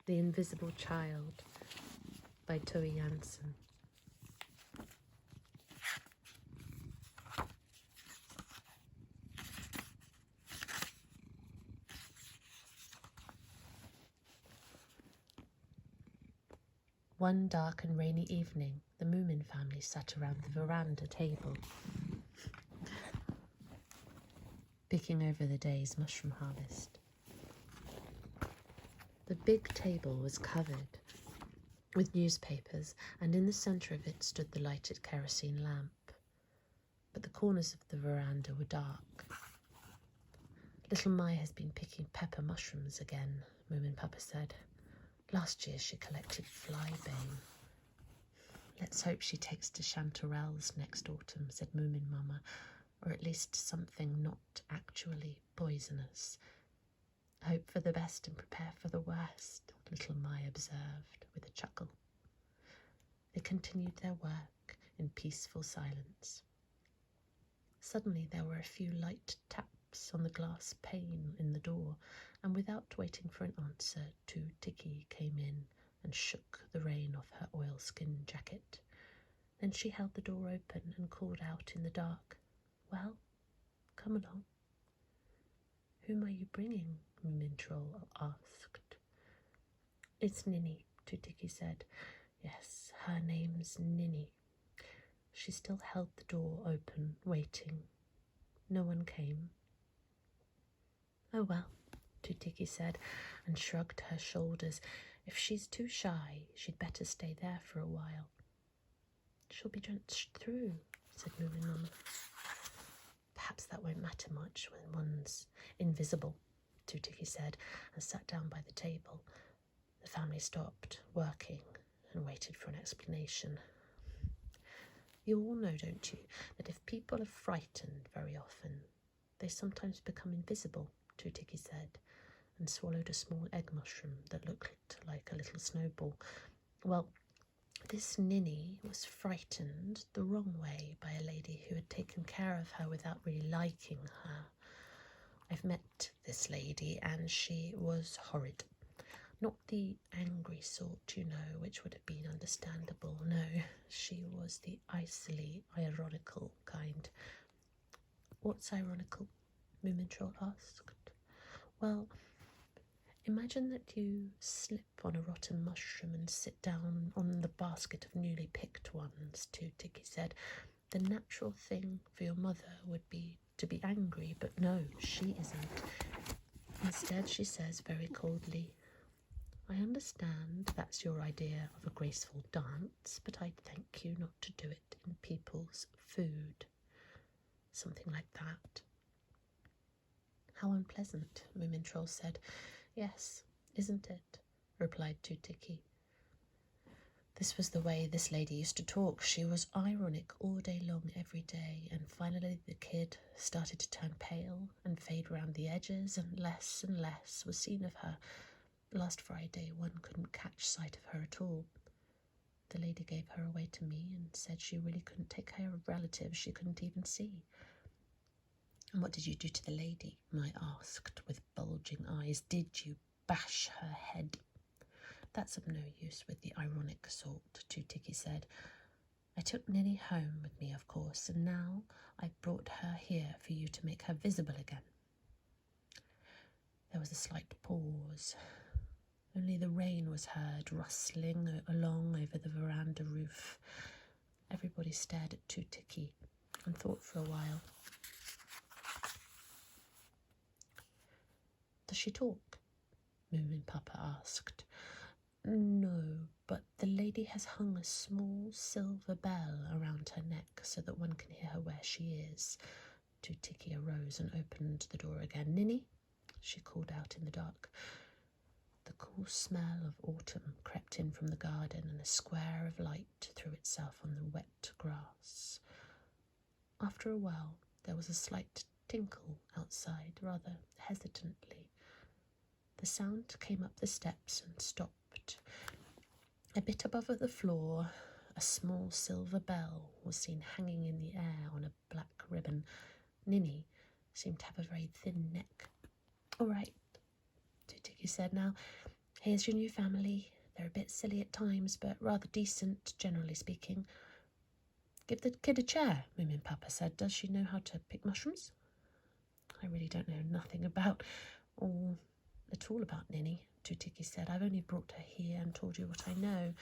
The Invisible Child by Tove Jansson. One dark and rainy evening, the Moomin family sat around the veranda table, picking over the day's mushroom harvest. The big table was covered with newspapers, and in the centre of it stood the lighted kerosene lamp. But the corners of the veranda were dark. Little Maya has been picking pepper mushrooms again, Moomin Papa said. Last year she collected flybane. Let's hope she takes to chanterelles next autumn, said Moomin Mama, or at least something not actually poisonous. Hope for the best and prepare for the worst, little Maya observed with a chuckle. They continued their work in peaceful silence. Suddenly there were a few light taps on the glass pane in the door, and without waiting for an answer, Tiki came in and shook the rain off her oilskin jacket. Then she held the door open and called out in the dark, "Well, come along." "Whom are you bringing?" Moomin Troll asked. "It's Ninny," Tiki said. "Yes, her name's Ninny." She still held the door open, waiting. No one came. "Oh well," Tiki said, and shrugged her shoulders. "If she's too shy, she'd better stay there for a while." "She'll be drenched through," said Moomin Mama. "Perhaps that won't matter much when one's invisible," Tiki said, and sat down by the table. The family stopped working and waited for an explanation. "You all know, don't you, that if people are frightened very often, they sometimes become invisible," Tiki said, and swallowed a small egg mushroom that looked like a little snowball. "Well, this Ninny was frightened the wrong way by a lady who had taken care of her without really liking her. I've met this lady, and she was horrid. Not the angry sort, you know, which would have been understandable. No, she was the icily ironical kind." "What's ironical?" Moomin Troll asked. "Well, imagine that you slip on a rotten mushroom and sit down on the basket of newly picked ones," Tiki said. "The natural thing for your mother would be to be angry, but no, she isn't. Instead, she says very coldly, 'I understand that's your idea of a graceful dance, but I'd thank you not to do it in people's food.' Something like that." "How unpleasant," Moomin Troll said. "Yes, isn't it?" replied Tiki. This was the way this lady used to talk. She was ironic all day long, every day, and finally the kid started to turn pale and fade round the edges, and less was seen of her. Last Friday, one couldn't catch sight of her at all. The lady gave her away to me and said she really couldn't take care of relatives she couldn't even see." "And what did you do to the lady?" Mai asked with bulging eyes. "Did you bash her head?" "That's of no use with the ironic sort," Tiki said. "I took Ninny home with me, of course, and now I've brought her here for you to make her visible again." There was a slight pause. Only the rain was heard rustling along over the veranda roof. Everybody stared at Tiki and thought for a while. "Does she talk?" Moomin Papa asked. "No, but the lady has hung a small silver bell around her neck so that one can hear her where she is." Tiki arose and opened the door again. "Ninny," she called out in the dark. The cool smell of autumn crept in from the garden, and a square of light threw itself on the wet grass. After a while, there was a slight tinkle outside, rather hesitantly. The sound came up the steps and stopped. A bit above the floor, a small silver bell was seen hanging in the air on a black ribbon. Ninny seemed to have a very thin neck. "All right," Tiki said. "Now, Here's your new family. They're a bit silly at times, but rather decent, generally speaking. Give the kid a chair, Moomin Papa said. Does she know how to pick mushrooms? I really don't know nothing about or at all about Ninny, Tutiki said. I've only brought her here and told you what I know.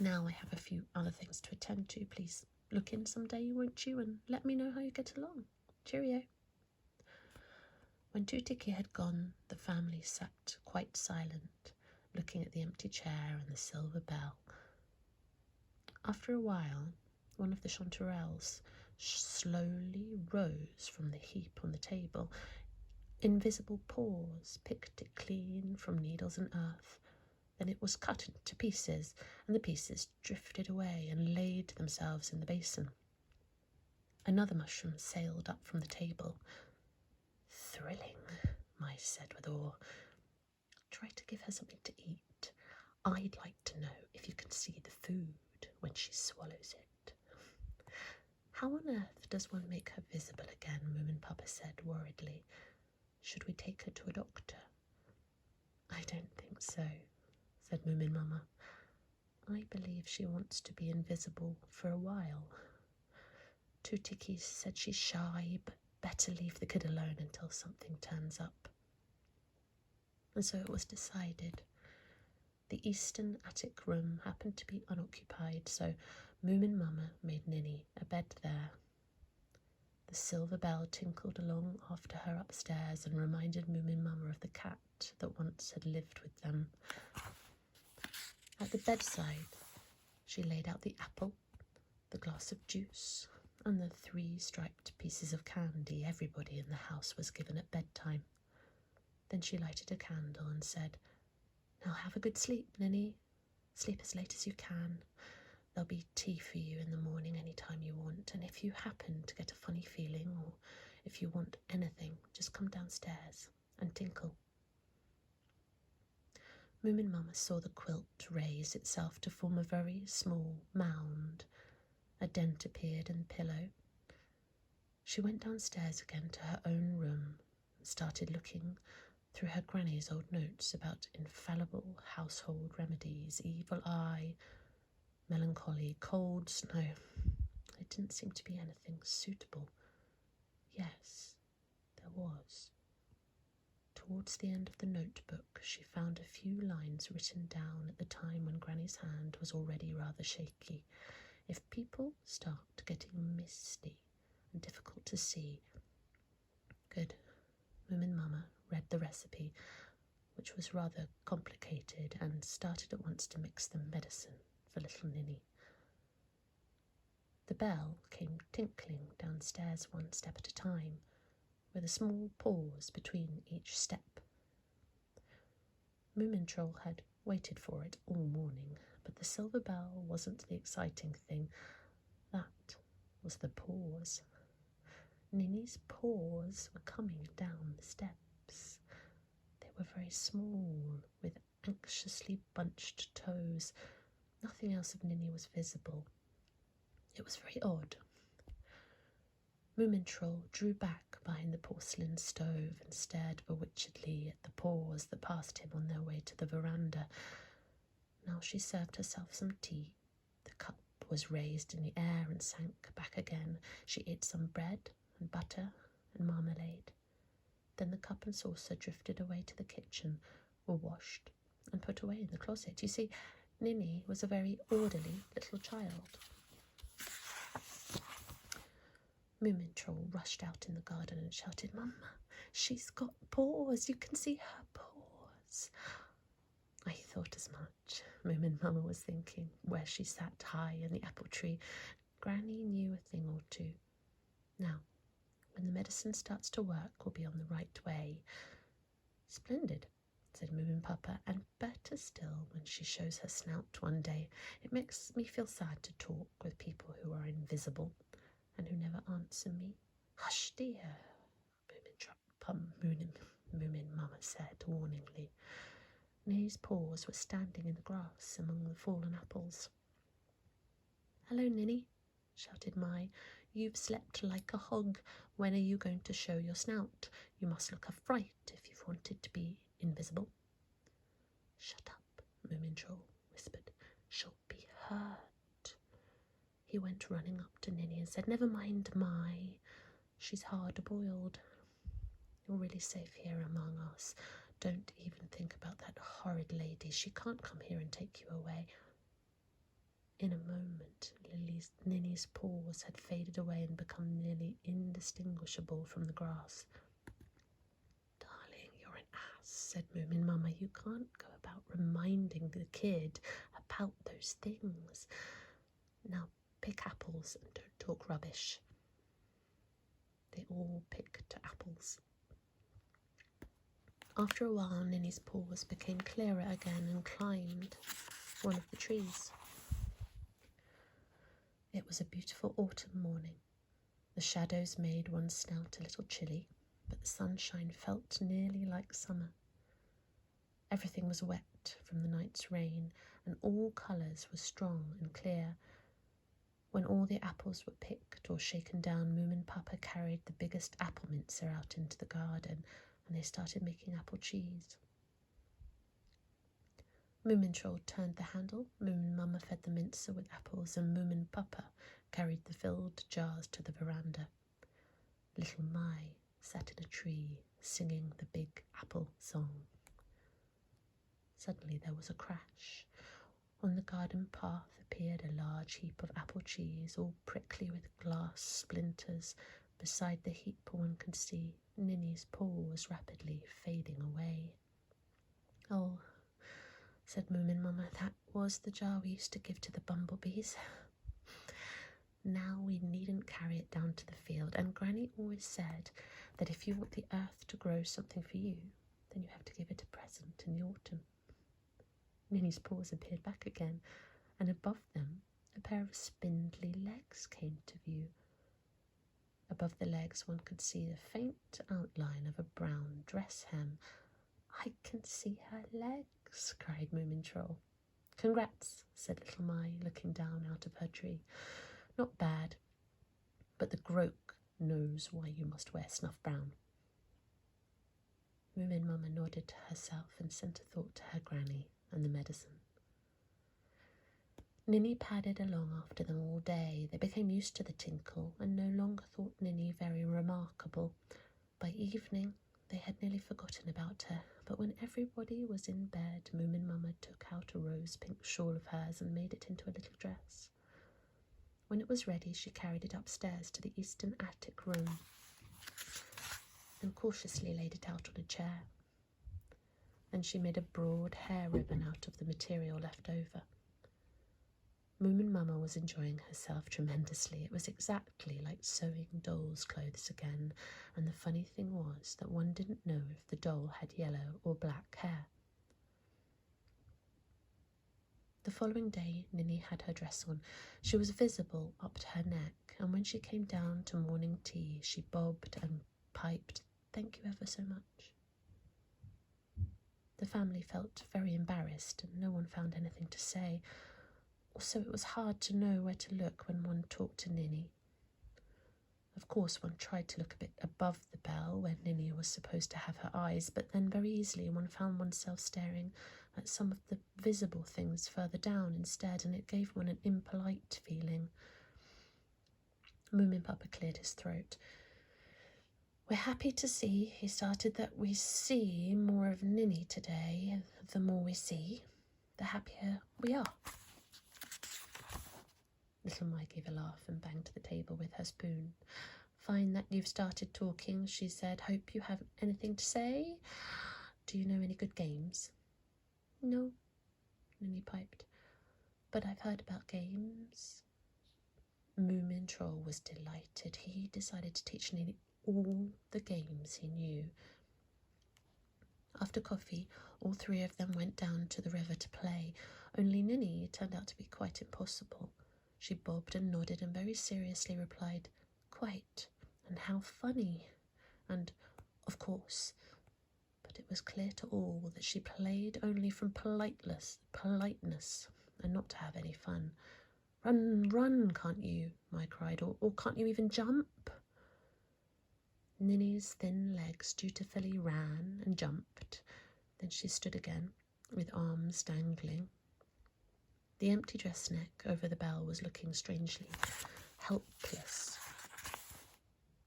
Now I have a few other things to attend to. Please look in someday, won't you, and let me know how you get along. Cheerio. When Tutiki had gone, the family sat quite silent, looking at the empty chair and the silver bell. After a while, one of the chanterelles slowly rose from the heap on the table. Invisible paws picked it clean from needles and earth. Then it was cut into pieces, and the pieces drifted away and laid themselves in the basin. Another mushroom sailed up from the table. Thrilling, Mice said with awe. Try to give her something to eat. I'd like to know if you can see the food when she swallows it. How on earth does one make her visible again? Moomin Papa said worriedly. Should we take her to a doctor? I don't think so, said Moomin Mama. I believe she wants to be invisible for a while. Tutiki said she's shy, but better leave the kid alone until something turns up. And so it was decided. The eastern attic room happened to be unoccupied, so Moomin Mama made Ninny a bed there. The silver bell tinkled along after her upstairs and reminded Moomin Mama of the cat that once had lived with them. At the bedside, she laid out the apple, the glass of juice, and the 3 striped pieces of candy everybody in the house was given at bedtime. Then she lighted a candle and said, Now have a good sleep, Ninny. Sleep as late as you can. There'll be tea for you in the morning any time you want, and if you happen to get a funny feeling or if you want anything, just come downstairs and tinkle. Moomin Mama saw the quilt raise itself to form a very small mound. A dent appeared in the pillow. She went downstairs again to her own room and started looking through her granny's old notes about infallible household remedies, evil eye, melancholy, cold snow. There didn't seem to be anything suitable. Yes, there was. Towards the end of the notebook, she found a few lines written down at the time when Granny's hand was already rather shaky. If people start getting misty and difficult to see. Good. Moomin Mama read the recipe, which was rather complicated, and started at once to mix the medicine for little Ninny. The bell came tinkling downstairs one step at a time, with a small pause between each step. Moomin Troll had waited for it all morning, but the silver bell wasn't the exciting thing. That was the pause. Ninny's paws were coming down the steps. They were very small, with anxiously bunched toes. Nothing else of Ninny was visible. It was very odd. Moomin Troll drew back behind the porcelain stove and stared bewitchedly at the paws that passed him on their way to the veranda. Now she served herself some tea. The cup was raised in the air and sank back again. She ate some bread and butter and marmalade. Then the cup and saucer drifted away to the kitchen, were washed and put away in the closet. You see, Ninny was a very orderly little child. Moomin Troll rushed out in the garden and shouted, Mama, she's got paws. You can see her paws. I thought as much, Moomin Mama was thinking, where she sat high in the apple tree. Granny knew a thing or two. Now, when the medicine starts to work, we'll be on the right way. Splendid, said Moomin Papa, and better still when she shows her snout one day. It makes me feel sad to talk with people who are invisible and who never answer me. Hush, dear, Moomin Mama said warningly. Ninny's paws were standing in the grass among the fallen apples. Hello, Ninny, shouted Mai. You've slept like a hog. When are you going to show your snout? You must look a fright if you've wanted to be invisible. Moomin Troll whispered. "She'll be hurt." He went running up to Ninny and said, "Never mind, she's hard-boiled. You're really safe here among us. Don't even think about that horrid lady. She can't come here and take you away." In a moment, Ninny's paws had faded away and become nearly indistinguishable from the grass. "Darling, you're an ass," said Moomin Mama. "You can't go about reminding the kid about those things. Now pick apples and don't talk rubbish." They all picked apples. After a while, Ninny's paws became clearer again and climbed one of the trees. It was a beautiful autumn morning. The shadows made one's snout a little chilly, but the sunshine felt nearly like summer. Everything was wet from the night's rain, and all colours were strong and clear. When all the apples were picked or shaken down, Moomin Papa carried the biggest apple mincer out into the garden, and they started making apple cheese. Moomin Troll turned the handle, Moomin Mama fed the mincer with apples, and Moomin Papa carried the filled jars to the veranda. Little Mai sat in a tree, singing the big apple song. Suddenly there was a crash. On the garden path appeared a large heap of apple cheese, all prickly with glass splinters. Beside the heap one could see Ninny's paws rapidly fading away. "Oh," said Moomin Mama, "that was the jar we used to give to the bumblebees. Now we needn't carry it down to the field, and Granny always said that if you want the earth to grow something for you, then you have to give it a present in the autumn." Ninny's paws appeared back again, and above them a pair of spindly legs came to view. Above the legs one could see the faint outline of a brown dress hem. "I can see her legs," cried Moomin Troll. "Congrats," said little Mai, looking down out of her tree. "Not bad, but the Groke knows why you must wear snuff brown." Moomin Mama nodded to herself and sent a thought to her granny and the medicine. Ninny padded along after them all day. They became used to the tinkle and no longer thought Ninny very remarkable. By evening they had nearly forgotten about her, but when everybody was in bed, Moomin Mama took out a rose-pink shawl of hers and made it into a little dress. When it was ready, she carried it upstairs to the eastern attic room and cautiously laid it out on a chair. Then she made a broad hair ribbon out of the material left over. Moomin Mama was enjoying herself tremendously. It was exactly like sewing dolls' clothes again, and the funny thing was that one didn't know if the doll had yellow or black hair. The following day, Ninny had her dress on. She was visible up to her neck, and when she came down to morning tea, she bobbed and piped, "Thank you ever so much." The family felt very embarrassed, and no one found anything to say. Also, it was hard to know where to look when one talked to Ninny. Of course, one tried to look a bit above the bell where Ninny was supposed to have her eyes, but then very easily one found oneself staring at some of the visible things further down instead, and it gave one an impolite feeling. Moomin Papa cleared his throat. "We're happy to see," he started, "that we see more of Ninny today. The more we see, the happier we are." Little Mai gave a laugh and banged the table with her spoon. "Fine that you've started talking," she said. "Hope you have anything to say. Do you know any good games?" "No," Ninny piped, "but I've heard about games." Moomin Troll was delighted. He decided to teach Ninny all the games he knew. After coffee, all three of them went down to the river to play. Only Ninny turned out to be quite impossible. She bobbed and nodded and very seriously replied, "Quite, and how funny," and "Of course." But it was clear to all that she played only from politeness, and not to have any fun. Run, can't you?" Mai cried, or can't you even jump?" Ninny's thin legs dutifully ran and jumped. Then she stood again, with arms dangling, The empty dress neck over the bell was looking strangely helpless.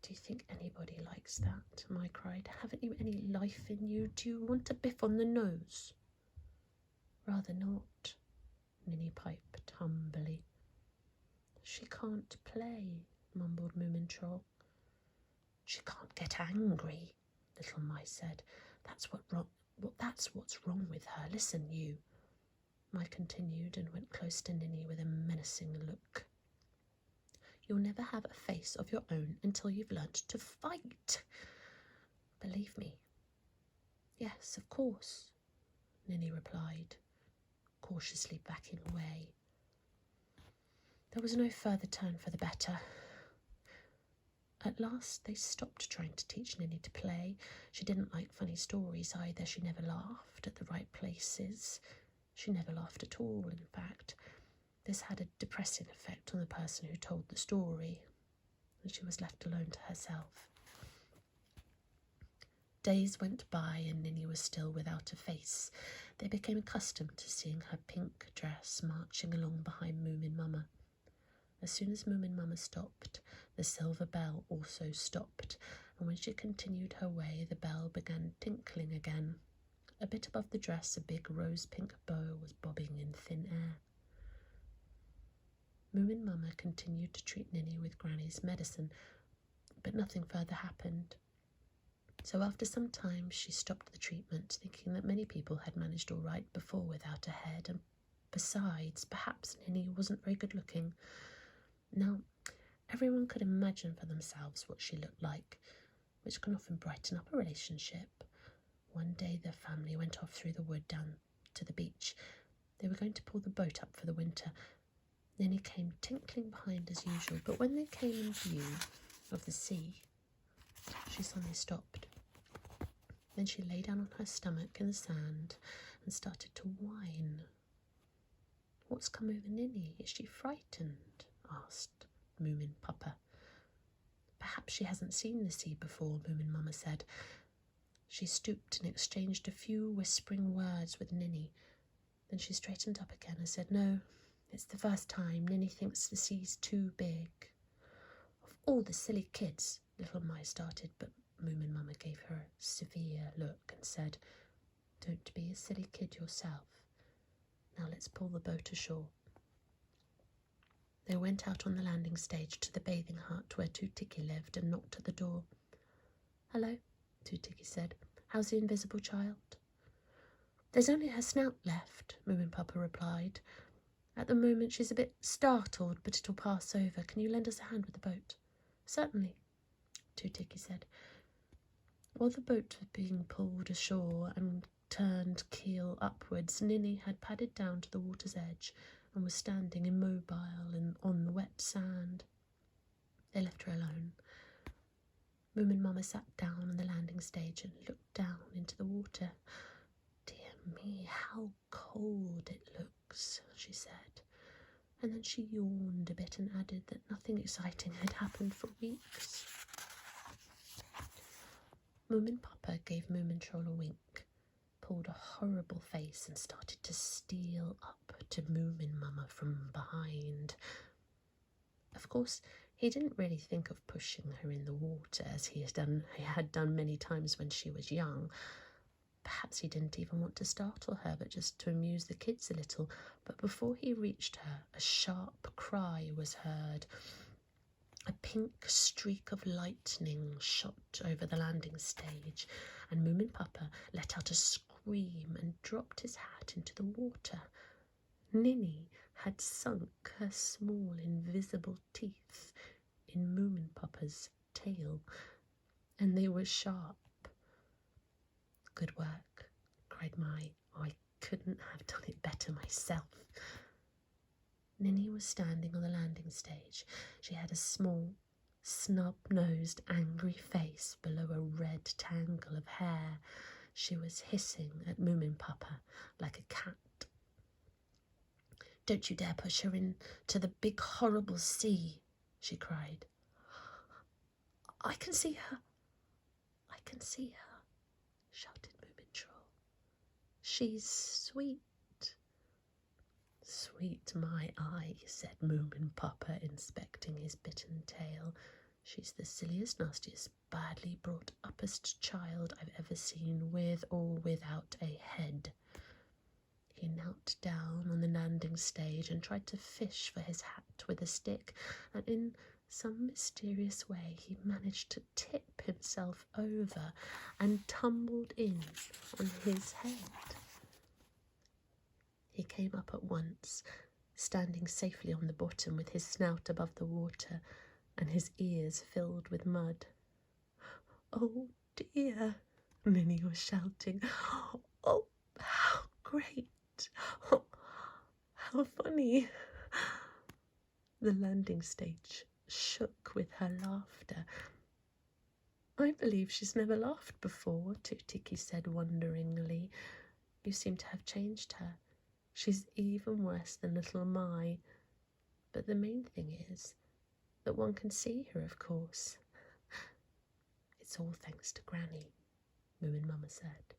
"Do you think anybody likes that?" Mai cried. "Haven't you any life in you? Do you want a biff on the nose?" "Rather not," Ninny piped humbly. "She can't play," mumbled Moomin Troll. "She can't get angry," little Mai said. That's what's wrong with her. Listen, you." Mai continued and went close to Ninny with a menacing look. "You'll never have a face of your own until you've learnt to fight. Believe me." "Yes, of course," Ninny replied, cautiously backing away. There was no further turn for the better. At last they stopped trying to teach Ninny to play. She didn't like funny stories either. She never laughed at the right places. She never laughed at all, in fact. This had a depressing effect on the person who told the story, and she was left alone to herself. Days went by and Ninny was still without a face. They became accustomed to seeing her pink dress marching along behind Moomin Mama. As soon as Moomin Mama stopped, the silver bell also stopped, and when she continued her way, the bell began tinkling again. A bit above the dress, a big rose-pink bow was bobbing in thin air. Moomin Mama continued to treat Ninny with Granny's medicine, but nothing further happened. So after some time, she stopped the treatment, thinking that many people had managed all right before without a head, and besides, perhaps Ninny wasn't very good-looking. Now, everyone could imagine for themselves what she looked like, which can often brighten up a relationship. One day the family went off through the wood down to the beach. They were going to pull the boat up for the winter. Ninny came tinkling behind as usual, but when they came in view of the sea, she suddenly stopped. Then she lay down on her stomach in the sand and started to whine. "What's come over Ninny? Is she frightened?" asked Moomin Papa. "Perhaps she hasn't seen the sea before," Moomin Mama said. She stooped and exchanged a few whispering words with Ninny. Then she straightened up again and said, "No, it's the first time. Ninny thinks the sea's too big." "Of all the silly kids," little Mai started, but Moomin Mama gave her a severe look and said, "Don't be a silly kid yourself. Now let's pull the boat ashore." They went out on the landing stage to the bathing hut where Tutiki lived and knocked at the door. "Hello," Tutiki said. "How's the invisible child?" "There's only her snout left," Moomin Papa replied. "At the moment she's a bit startled, but it'll pass over. Can you lend us a hand with the boat?" "Certainly," Tutiki said. While the boat was being pulled ashore and turned keel upwards, Ninny had padded down to the water's edge and was standing immobile on the wet sand. They left her alone. Moomin Mama sat down on the landing stage and looked down into the water. "Dear me, how cold it looks," she said. And then she yawned a bit and added that nothing exciting had happened for weeks. Moomin Papa gave Moomin Troll a wink, pulled a horrible face and started to steal up to Moomin Mama from behind. Of course, he didn't really think of pushing her in the water as he had done many times when she was young. Perhaps he didn't even want to startle her, but just to amuse the kids a little. But before he reached her, a sharp cry was heard. A pink streak of lightning shot over the landing stage, and Moomin Papa let out a scream and dropped his hat into the water. Ninny had sunk her small invisible teeth in Moomin Papa's tail, and they were sharp. "Good work," cried Mai. "I couldn't have done it better myself." Ninny was standing on the landing stage. She had a small, snub-nosed, angry face below a red tangle of hair. She was hissing at Moomin Papa like a cat. "Don't you dare push her into the big horrible sea," she cried. I can see her, shouted Moomin Troll. "She's sweet, Sweet my eye, said Moomin Papa, inspecting his bitten tail. She's the silliest, nastiest, badly brought uppest child I've ever seen, with or without a head. He knelt down on the landing stage and tried to fish for his hat with a stick, and in some mysterious way he managed to tip himself over and tumbled in on his head. He came up at once, standing safely on the bottom with his snout above the water and his ears filled with mud. "Oh dear," Ninny was shouting. "Oh, how great! Oh, how funny!" The landing stage shook with her laughter. "I believe she's never laughed before," Tootikki said wonderingly. "You seem to have changed her. She's even worse than little Mai. But the main thing is that one can see her, of course." "It's all thanks to Granny," Moomin Mama said.